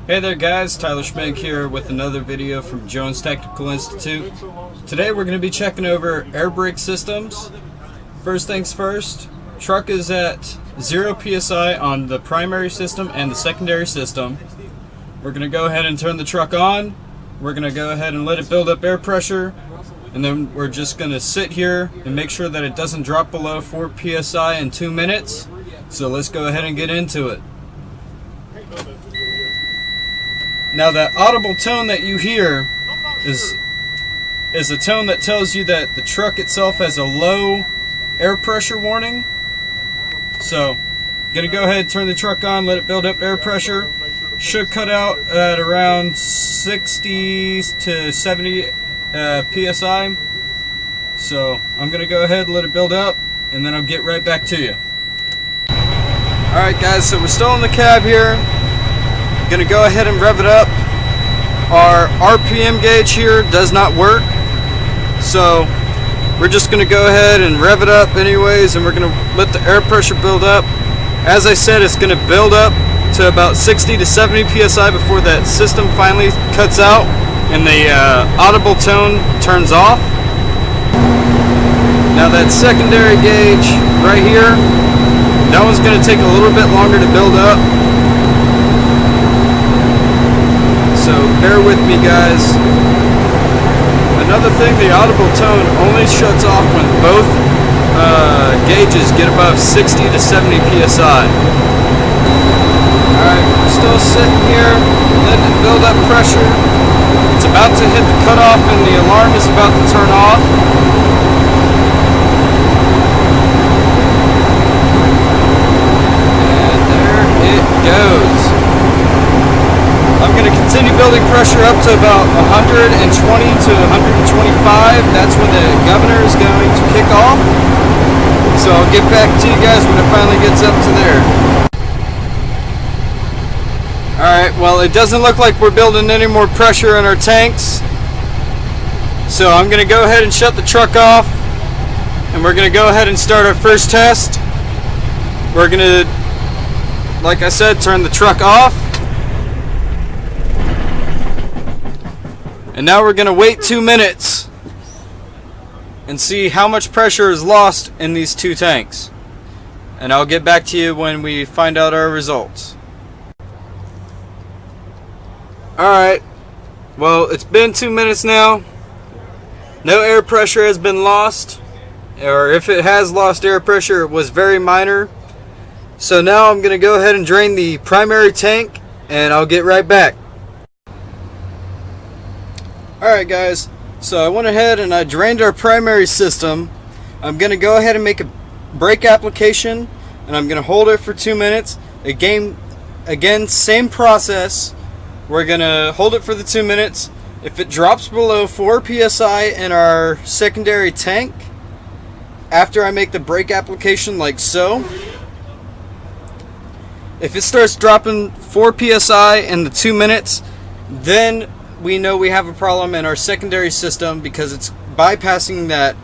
Hey there guys, Tyler Schmeg here with another video from Jones Technical Institute. Today we're going to be checking over air brake systems. First things first, truck is at 0 psi on the primary system and the secondary system. We're going to go ahead and turn the truck on. We're going to go ahead and let it build up air pressure, and then we're just going to sit here and make sure that it doesn't drop below 4 psi in 2 minutes. So let's go ahead and get into it. Now that audible tone that you hear is a tone that tells you that the truck itself has a low air pressure warning. So I'm going to go ahead and turn the truck on, let it build up air pressure. Should cut out at around 60 to 70 psi. So I'm going to go ahead and let it build up, and then I'll get right back to you. Alright guys, so we're still in the cab here. Gonna go ahead and rev it up. Our RPM gauge here does not work, so we're just gonna go ahead and rev it up anyways, and we're gonna let the air pressure build up. As I said, it's gonna build up to about 60 to 70 psi before that system finally cuts out and the audible tone turns off. Now that secondary gauge right here, that one's gonna take a little bit longer to build up. So bear with me guys. Another thing, the audible tone only shuts off when both gauges get above 60 to 70 psi. Alright, we're still sitting here, letting it build up pressure. It's about to hit the cutoff and the alarm is about to turn off. And there it goes. I'm going to continue building pressure up to about 120 to 125. That's when the governor is going to kick off. So I'll get back to you guys when it finally gets up to there. Alright, well it doesn't look like we're building any more pressure in our tanks. So I'm going to go ahead and shut the truck off. And we're going to go ahead and start our first test. We're going to, like I said, turn the truck off. And now we're going to wait 2 minutes and see how much pressure is lost in these two tanks. And I'll get back to you when we find out our results. Alright, well it's been 2 minutes now. No air pressure has been lost. Or if it has lost air pressure, it was very minor. So now I'm going to go ahead and drain the primary tank, and I'll get right back. Alright guys, so I went ahead and I drained our primary system. I'm going to go ahead and make a brake application, and I'm going to hold it for 2 minutes. Again, same process. We're going to hold it for the 2 minutes. If it drops below 4 psi in our secondary tank, after I make the brake application like so, if it starts dropping 4 psi in the 2 minutes, then we know we have a problem in our secondary system because it's bypassing that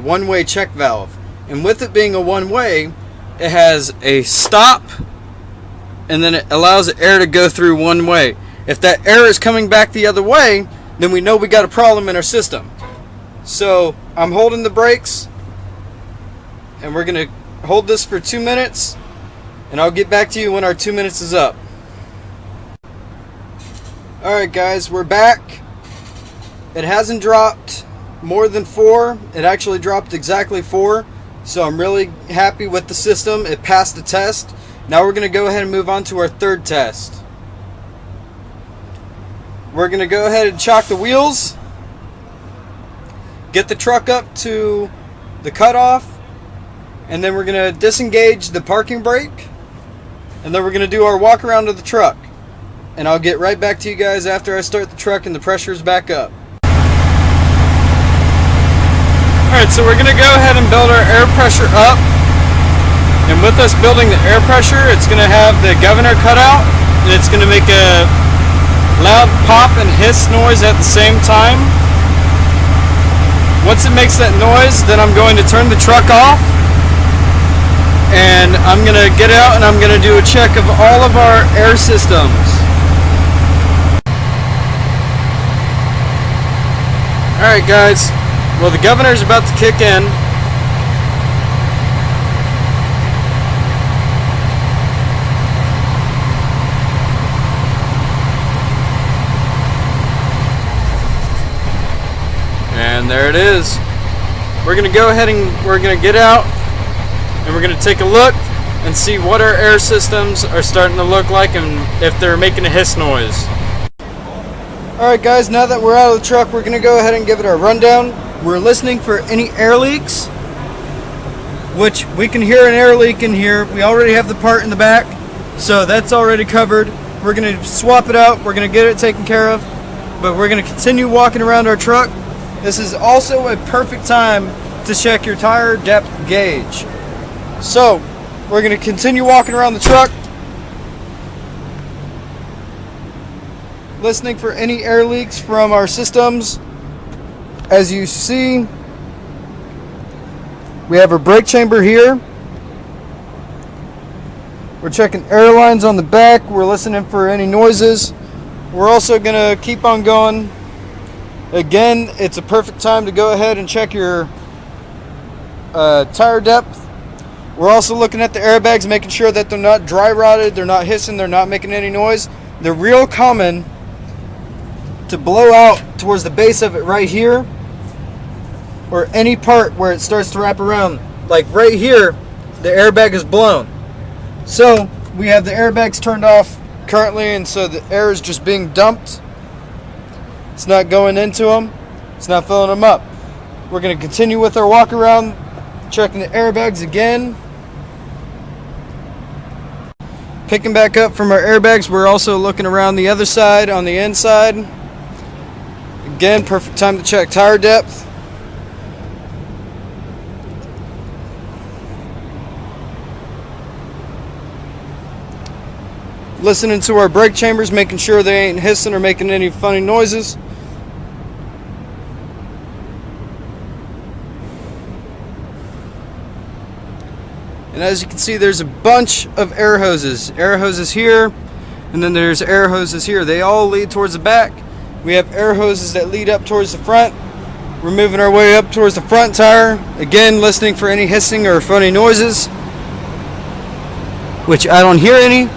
one-way check valve. And with it being a one-way, it has a stop, and then it allows the air to go through one way. If that air is coming back the other way, then we know we got a problem in our system. So I'm holding the brakes, and we're going to hold this for 2 minutes, and I'll get back to you when our 2 minutes is up. Alright guys, we're back. It hasn't dropped more than 4. It actually dropped exactly 4. So I'm really happy with the system. It passed the test. Now we're going to go ahead and move on to our third test. We're going to go ahead and chock the wheels. Get the truck up to the cutoff. And then we're going to disengage the parking brake. And then we're going to do our walk around of the truck. And I'll get right back to you guys after I start the truck and the pressure's back up. Alright, so we're going to go ahead and build our air pressure up. And with us building the air pressure, it's going to have the governor cut out. And it's going to make a loud pop and hiss noise at the same time. Once it makes that noise, then I'm going to turn the truck off. And I'm going to get out and I'm going to do a check of all of our air systems. Alright guys, well the governor's about to kick in. And there it is. We're going to go ahead and we're going to get out and we're going to take a look and see what our air systems are starting to look like and if they're making a hiss noise. Alright guys, now that we're out of the truck, we're going to go ahead and give it a rundown. We're listening for any air leaks, which we can hear an air leak in here. We already have the part in the back, so that's already covered. We're going to swap it out, we're going to get it taken care of, but we're going to continue walking around our truck. This is also a perfect time to check your tire depth gauge. So, we're going to continue walking around the truck, listening for any air leaks from our systems. As you see, we have a brake chamber here. We're checking air lines on the back. We're listening for any noises. We're also going to keep on going. Again, it's a perfect time to go ahead and check your tire depth. We're also looking at the airbags, making sure that they're not dry rotted, they're not hissing, they're not making any noise. They're real common to blow out towards the base of it right here, or any part where it starts to wrap around. Like right here, the airbag is blown. So we have the airbags turned off currently, and so the air is just being dumped. It's not going into them. It's not filling them up. We're going to continue with our walk around, checking the airbags again. Picking back up from our airbags, we're also looking around the other side on the inside. Again, perfect time to check tire depth. Listening to our brake chambers, making sure they ain't hissing or making any funny noises. And as you can see, there's a bunch of air hoses. Air hoses here, and then there's air hoses here. They all lead towards the back. We have air hoses that lead up towards the front. We're moving our way up towards the front tire. Again, listening for any hissing or funny noises, which I don't hear any.